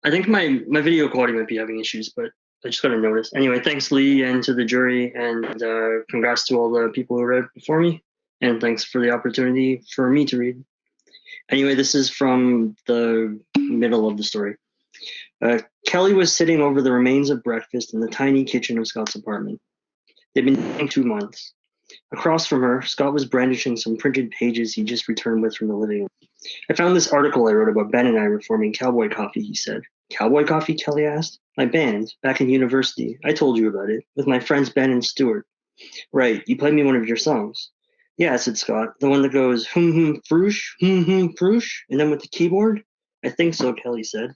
I think my video quality might be having issues, but I just got a notice. Anyway, thanks Lee and to the jury, and congrats to all the people who read before me, and thanks for the opportunity for me to read. Anyway, this is from the middle of the story. Kelly was sitting over the remains of breakfast in the tiny kitchen of Scott's apartment. They'd been dating 2 months. Across from her, Scott was brandishing some printed pages he just returned with from the living room. I found this article I wrote about Ben and I reforming Cowboy Coffee, he said. Cowboy Coffee, Kelly asked. My band, back in university. I told you about it, with my friends Ben and Stuart. Right, you played me one of your songs. Yeah, said Scott, the one that goes, froosh, froosh, and then with the keyboard? I think so, Kelly said.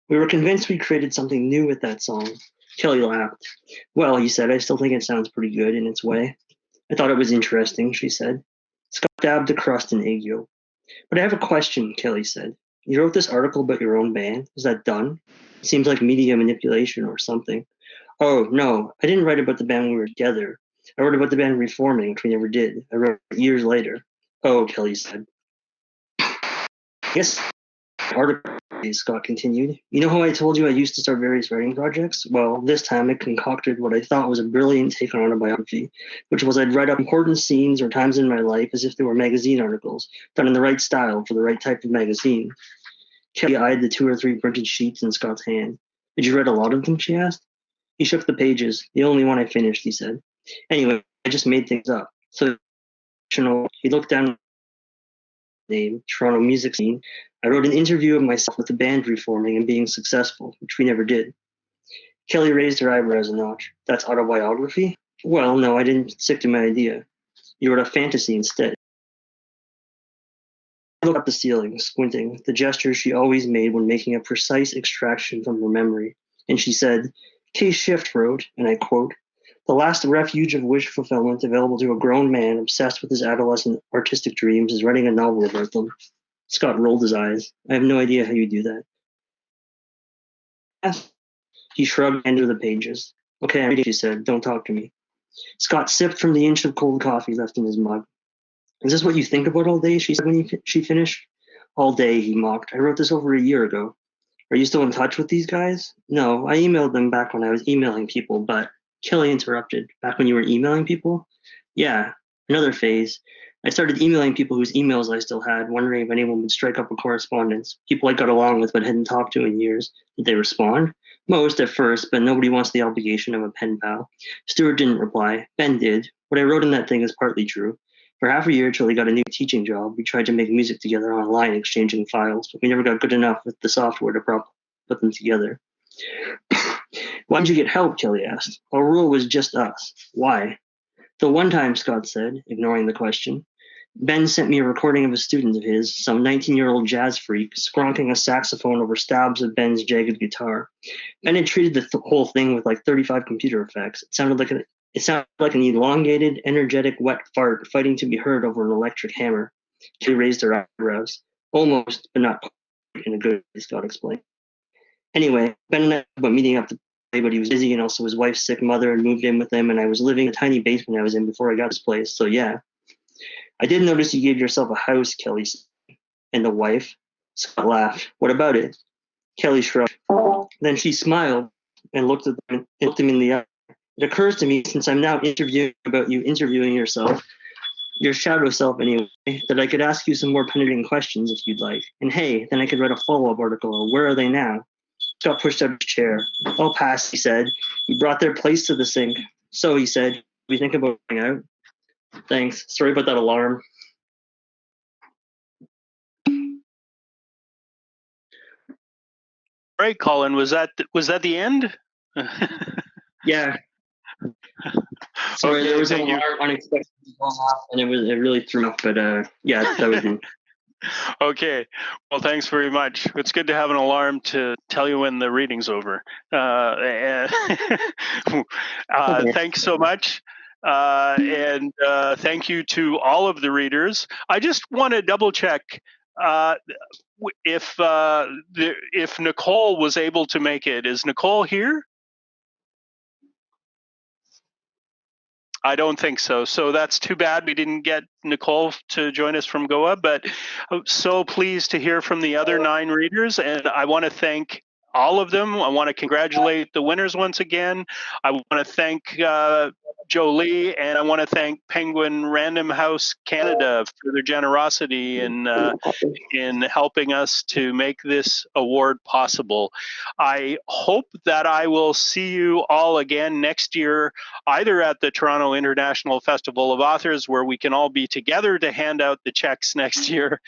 We were convinced we created something new with that song. Kelly laughed. Well, he said, I still think it sounds pretty good in its way. I thought it was interesting, she said. Scott dabbed the crust in egg yolk. But I have a question, Kelly said. You wrote this article about your own band. Is that done? It seems like media manipulation or something. Oh, no, I didn't write about the band when we were together. I wrote about the band reforming, which we never did. I wrote it years later. Oh, Kelly said. Yes, article, Scott continued. You know how I told you I used to start various writing projects? Well, this time I concocted what I thought was a brilliant take on autobiography, which was I'd write up important scenes or times in my life as if they were magazine articles, done in the right style for the right type of magazine. Kelly eyed the 2 or 3 printed sheets in Scott's hand. Did you read a lot of them, she asked. He shook the pages. The only one I finished, he said. Anyway, I just made things up. So, he looked down name, Toronto music scene. I wrote an interview of myself with the band reforming and being successful, which we never did. Kelly raised her eyebrows a notch. That's autobiography? Well, no, I didn't stick to my idea. You wrote a fantasy instead. I looked up the ceiling, squinting, the gesture she always made when making a precise extraction from her memory. And she said, Case Shift wrote, and I quote, the last refuge of wish fulfillment available to a grown man obsessed with his adolescent artistic dreams is writing a novel about them. Scott rolled his eyes. I have no idea how you do that. Yes. He shrugged into the pages. Okay, I'm reading, she said. Don't talk to me. Scott sipped from the inch of cold coffee left in his mug. Is this what you think about all day? She said when she finished. All day, he mocked. I wrote this over a year ago. Are you still in touch with these guys? No, I emailed them back when I was emailing people, but Kelly interrupted. Back when you were emailing people? Yeah, another phase. I started emailing people whose emails I still had, wondering if anyone would strike up a correspondence. People I got along with but hadn't talked to in years. Did they respond? Most at first, but nobody wants the obligation of a pen pal. Stuart didn't reply. Ben did. What I wrote in that thing is partly true. For half a year till he got a new teaching job, we tried to make music together online, exchanging files, but we never got good enough with the software to put them together. Why did you get help? Kelly asked. Our rule was just us. Why? The one time, Scott said, ignoring the question, Ben sent me a recording of a student of his, some 19-year-old jazz freak, skronking a saxophone over stabs of Ben's jagged guitar. Ben had treated the whole thing with like 35 computer effects. It sounded like an elongated, energetic, wet fart fighting to be heard over an electric hammer. Kelly raised her eyebrows. Almost, but not quite in a good way, Scott explained. Anyway, Ben and I about meeting up to play, but he was busy and also his wife's sick mother had moved in with him, and I was living in a tiny basement I was in before I got this place, so yeah. I did notice you gave yourself a house, Kelly said. And a wife? Scott laughed. What about it? Kelly shrugged. Then she smiled and looked him in the eye. It occurs to me, since I'm now interviewing about you interviewing yourself, your shadow self anyway, that I could ask you some more penetrating questions if you'd like. And hey, then I could write a follow-up article. Where are they now? Scott pushed out his chair. I'll pass, he said. He brought their plates to the sink. So, he said, we think about going out? Thanks. Sorry about that alarm. Right, Colin, was that the end? Yeah. Sorry, Okay, there was an thank you. alarm unexpectedly going off, and it really threw me off, but yeah, that was it. Okay, well, thanks very much. It's good to have an alarm to tell you when the reading's over. Thanks so much. And thank you to all of the readers. I just want to double check if Nicole was able to make it. Is Nicole here? I don't think so. So that's too bad we didn't get Nicole to join us from Goa, but I'm so pleased to hear from the other 9 readers. And I want to thank all of them. I want to congratulate the winners once again. I want to thank Jolie, and I want to thank Penguin Random House Canada for their generosity in helping us to make this award possible. I hope that I will see you all again next year, either at the Toronto International Festival of Authors, where we can all be together to hand out the checks next year,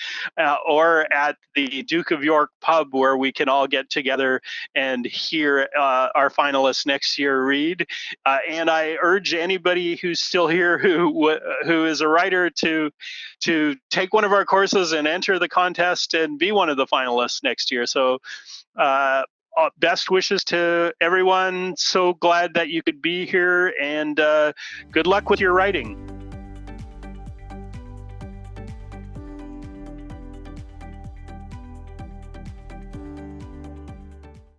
or at the Duke of York pub, where we can all get together and hear our finalists next year read. And I urge anybody who's still here who is a writer to take one of our courses and enter the contest and be one of the finalists next year. So best wishes to everyone. So glad that you could be here, and good luck with your writing.